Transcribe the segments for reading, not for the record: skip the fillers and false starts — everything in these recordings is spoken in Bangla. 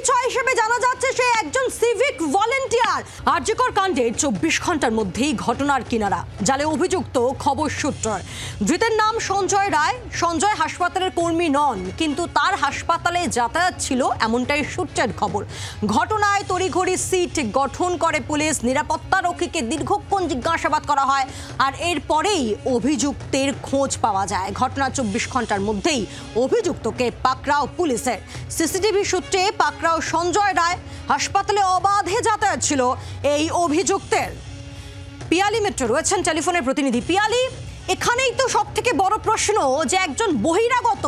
পরিচয় হিসেবে জানা যাচ্ছে সে একজন সিভিক ভলেন্টিয়ার। আরজিকর কাণ্ডে 24 ঘন্টার মধ্যেই ঘটনার কিনারা জালে অভিযুক্ত খবর সূত্র। ধৃতের নাম সঞ্জয় রায়। সঞ্জয় হাসপাতালের কর্মী নন, কিন্তু তার হাসপাতালে যাতায়াত ছিল এমনটাই সূত্রের খবর। ঘটনায় তড়িঘড়ি সিট গঠন করে পুলিশ। নিরাপত্তারক্ষীকে দীর্ঘক্ষণ জিজ্ঞাসাবাদ করা হয়, আর এরপরেই অভিযুক্তের খোঁজ পাওয়া যায়। ঘটনা 24 ঘন্টার মধ্যেই অভিযুক্তকে পাকড়াও পুলিশের। সিসিটিভি সূত্রে পাকড়াও সঞ্জয় রায়। হাসপাতালে অবাধে যাতায়াত ছিল এই অভিযুক্তের। পিয়ালি মিত্র রয়েছেন টেলিফোনের প্রতিনিধি। পিয়ালি, এখানেই তো সব থেকে বড় প্রশ্ন যে একজন বহিরাগত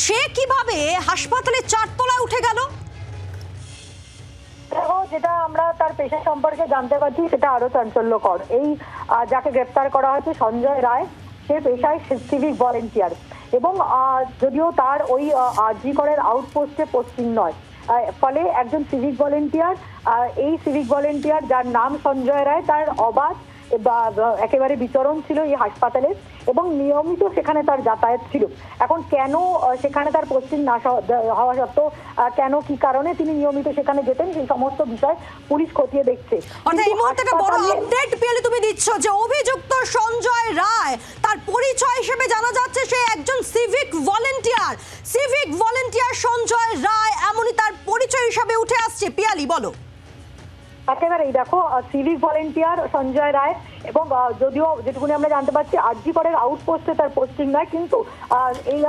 সে কিভাবে হাসপাতালের 4 তলায় উঠে গেল? যেটা আমরা তার পেশা সম্পর্কে জানতে পারছি সেটা আরো চাঞ্চল্যকর। এই যাকে গ্রেফতার করা হয়েছে সঞ্জয় রায়, সে পেশায় সিভিক ভলেন্টিয়ার এবং যদিও তার ওই আরজিকরের আউটপোস্টে পোস্টিং নয়, ফলে একজন সিভিক ভলেন্টিয়ার, এই সিভিক ভলেন্টিয়ার যার নাম সঞ্জয় রায়, তার অবাধ বা একেবারে বিচরণ ছিল এই হাসপাতালে এবং নিয়মিত সেখানে তার যাতায়াত ছিল। এখন কেন সেখানে তার পোস্টিং না হওয়া সত্ত্বেও কেন কি কারণে তিনি নিয়মিত সেখানে যেতেন সেই সমস্ত বিষয় পুলিশ খতিয়ে দেখছে। এই মুহূর্তে একটা বড় আপডেট পেলে তুমি দিচ্ছ যে অভিযুক্ত সঞ্জয় রায়, তার পরিচয় হিসেবে জানা যাচ্ছে সে একজন civic volunteer. Civic volunteer Sanjay Roy, এমনই তার পরিচয় হিসেবে উঠে আসছে। পিয়ালি, বলো। একেবারেই দেখো, সিভিক ভলেন্টিয়ার সঞ্জয় রায় এবং যদিও যেটুকুনি আমরা জানতে পারছি আরজিকরের আউটপোস্টে তার পোস্টিং নয়, কিন্তু এই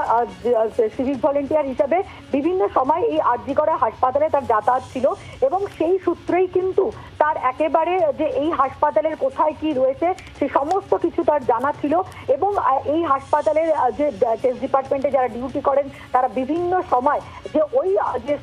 সিভিক ভলেন্টিয়ার হিসেবে বিভিন্ন সময় এই আরজিকরের হাসপাতালে তার যাতায়াত ছিল এবং সেই সূত্রেই কিন্তু তার একেবারে যে এই হাসপাতালের কোথায় কি রয়েছে সেই সমস্ত কিছু তার জানা ছিল এবং এই হাসপাতালের যে টেস্ট ডিপার্টমেন্টে যারা ডিউটি করেন তারা বিভিন্ন সময় যে ওই যে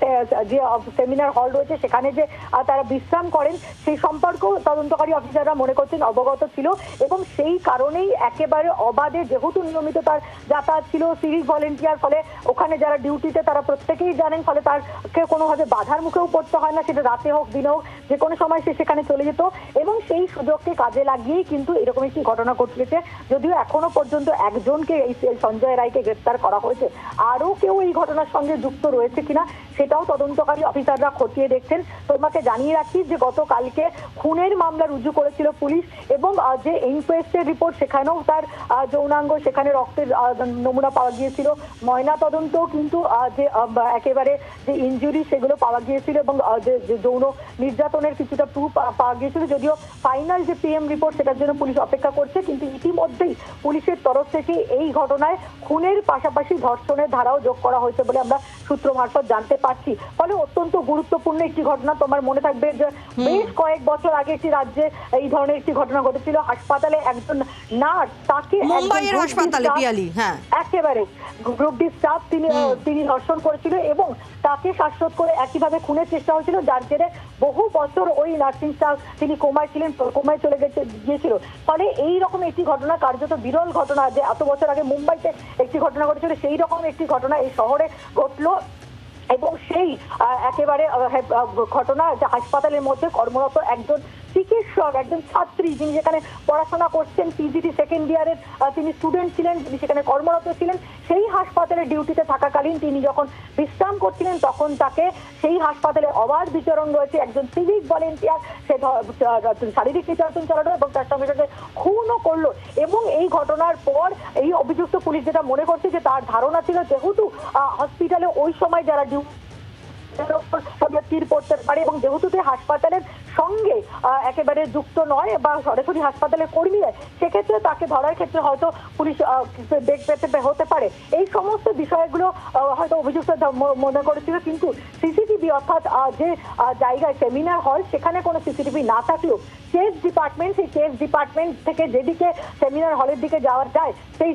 সেমিনার হল রয়েছে সেখানে যে তারা বিশ্রাম করেন সেই সম্পর্কেও তদন্তকারী অফিসাররা মনে করছেন অবগত ছিল এবং সেই কারণেই একেবারে অবাধে যেহেতু নিয়মিত তার যাতায়াত ছিল সিভিক ভলেন্টিয়ার, ফলে ওখানে যারা ডিউটিতে তারা প্রত্যেকেই জানেন, ফলে তারকে কোনোভাবে বাধার মুখেও পড়তে হয় না, সেটা রাতে হোক দিনে হোক যে কোনো সময় সে সেখানে চলে যেত এবং সেই সুযোগকে কাজে লাগিয়েই কিন্তু এরকম একটি ঘটনা ঘটিয়েছে। যদিও এখনো পর্যন্ত একজনকে এই সঞ্জয় রায়কে গ্রেফতার করা হয়েছে, আরও কেউ এই ঘটনার সঙ্গে যুক্ত রয়েছে কিনা সেটাও তদন্তকারী অফিসাররা খতিয়ে দেখছেন। তোমাকে জানিয়ে রাখি যে গতকালকে খুনের মামলা রুজু করেছিল পুলিশ এবং যে ইনকোয়েস্টের রিপোর্ট সেখানেও তার যৌনাঙ্গ, সেখানে রক্তের নমুনা পাওয়া গিয়েছিল। ময়না তদন্ত কিন্তু যে একেবারে যে ইনজুরি সেগুলো পাওয়া গিয়েছিল এবং যে যৌন নির্যাতনের কিছুটা প্রুফ পাওয়া গিয়েছিল। যদিও ফাইনাল যে পিএম রিপোর্ট সেটার জন্য পুলিশ অপেক্ষা করছে, কিন্তু ইতিমধ্যেই পুলিশের তরফ থেকে এই ঘটনায় খুনের পাশাপাশি ধর্ষণের ধারাও যোগ করা হয়েছে বলে আমরা সূত্র মারফত জানতে পারছি। ফলে অত্যন্ত গুরুত্বপূর্ণ একটি ঘটনা। তোমার মনে থাকবে যে বেশ কয়েক বছর আগে একটি রাজ্যে এই ধরনের একটি ঘটনা ঘটেছিল। হাসপাতালে একজন নার্স, তাকে মুম্বাইয়ের হাসপাতালে পিয়ালি, হ্যাঁ একেবারে গ্রুপ ডি স্টাফ তিনি ধর্ষণ করেছিল এবং তাকে শ্বাসরোধ করে একইভাবে খুনের চেষ্টা হয়েছিল, যার জেরে বহু বছর ওই নার্সিং স্টাফ তিনি কোমায় ছিলেন, কোমায় চলে গিয়েছিল। ফলে এইরকম একটি ঘটনা কার্যত বিরল ঘটনা, যে এত বছর আগে মুম্বাইতে একটি ঘটনা ঘটেছিল সেই রকম একটি ঘটনা এই শহরে ঘটলো এবং সেই একেবারে ঘটনা যে হাসপাতালের মধ্যে কর্মরত একজন চিকিৎসক, একজন ছাত্রী যিনি যেখানে পড়াশোনা করছেন, পিজিটি সেকেন্ড ইয়ারের তিনি স্টুডেন্ট ছিলেন, তিনি সেখানে কর্মরত ছিলেন, সেই হাসপাতালে ডিউটিতে থাকাকালীন তিনি যখন বিশ্রাম করছিলেন তখন তাকে সেই হাসপাতালে অবাধ বিচরণ রয়েছে একজন সিভিক ভলেন্টিয়ার, সে শারীরিক নির্যাতন চালানো এবং তার সঙ্গে সঙ্গে খুনও করলো। এবং এই ঘটনার পর এই অভিযুক্ত পুলিশ যেটা মনে করছে যে তার ধারণা ছিল যেহেতু হসপিটালে ওই সময় যারা তীর পড়তে পারে এবং যেহেতু হাসপাতালের সঙ্গে একেবারে যুক্ত নয় বা সরাসরি হাসপাতালের কর্মী, সেক্ষেত্রে তাকে ধরার ক্ষেত্রে হয়তো পুলিশ বেগ পেতে হতে পারে। এই সমস্ত বিষয়গুলো হয়তো অভিযুক্ত মনে করেছিল, কিন্তু সিসিটিভি অর্থাৎ যে জায়গায় সেমিনার হল সেখানে কোনো সিসিটিভি না থাকলেও কেস ডিপার্টমেন্ট, সেই কেস ডিপার্টমেন্ট থেকে যেদিকে সেমিনার হলের দিকে যাওয়া যায় সেই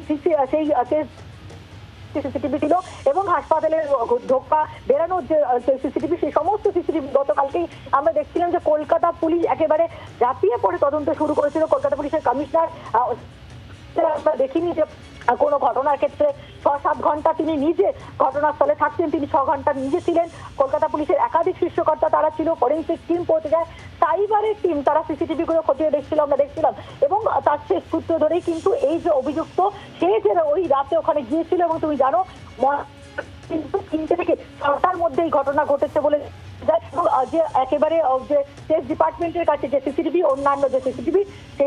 কেস সিসিটিভি ছিল এবং হাসপাতালের ঢোকা বেরানোর যে সিসিটিভি সেই সমস্ত সিসিটিভি গতকালকেই আমরা দেখছিলাম যে কলকাতা পুলিশ একেবারে ঝাঁপিয়ে পড়ে তদন্ত শুরু করেছিল। কলকাতা পুলিশের কমিশনার আমরা দেখিনি যে কোনো ঘটনার ক্ষেত্রে 6-7 ঘন্টা তিনি নিজে ঘটনাস্থলে থাকতেন, তিনি 6 ঘন্টা নিজে ছিলেন। কলকাতা পুলিশের একাধিক শীর্ষকর্তা তারা ছিল, ফরেন্সিক টিম পৌঁছে যায়, সাইবারের টিম তারা সিসিটিভি গুলো খতিয়ে আমরা দেখছিলাম এবং তার সেই সূত্র ধরেই কিন্তু এই যে অভিযুক্ত সে যে ওই রাতে ওখানে গিয়েছিল এবং তুমি জানো কিন্তু 3 থেকে থেকে 6টার মধ্যে এই ঘটনা ঘটেছে বলে যে একেবারে যে স্টেট ডিপার্টমেন্টের কাছে যে সিসিটিভি, অন্যান্য যে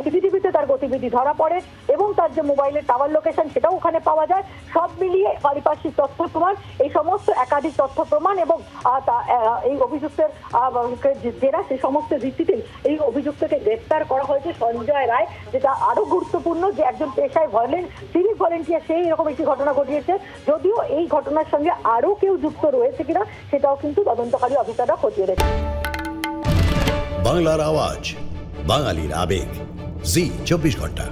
সিসিটিভিতে তার গতিবিধি ধরা পড়ে এবং তার যে মোবাইলের টাওয়ার লোকেশন সেটাও ওখানে পাওয়া যায়। সব মিলিয়ে পারিপার্শ্বিক তথ্য প্রমাণ, এই সমস্ত একাধিক তথ্য প্রমাণ এবং এই অভিযুক্তের জেরা, সেই সমস্ত ভিত্তিতে এই অভিযুক্তকে গ্রেফতার করা হয়েছে সঞ্জয় রায়। যেটা আরো গুরুত্বপূর্ণ যে একজন পেশায় সিভিক ভলেন্টিয়ার সেই এরকম একটি ঘটনা ঘটিয়েছে। যদিও এই ঘটনার সঙ্গে আরো কেউ যুক্ত রয়েছে কিনা সেটাও কিন্তু তদন্তকারী অফিসাররা খতিয়ে দেখছে। বাংলার আওয়াজ, বাঙালির আবেগ, জি 24 ঘন্টা।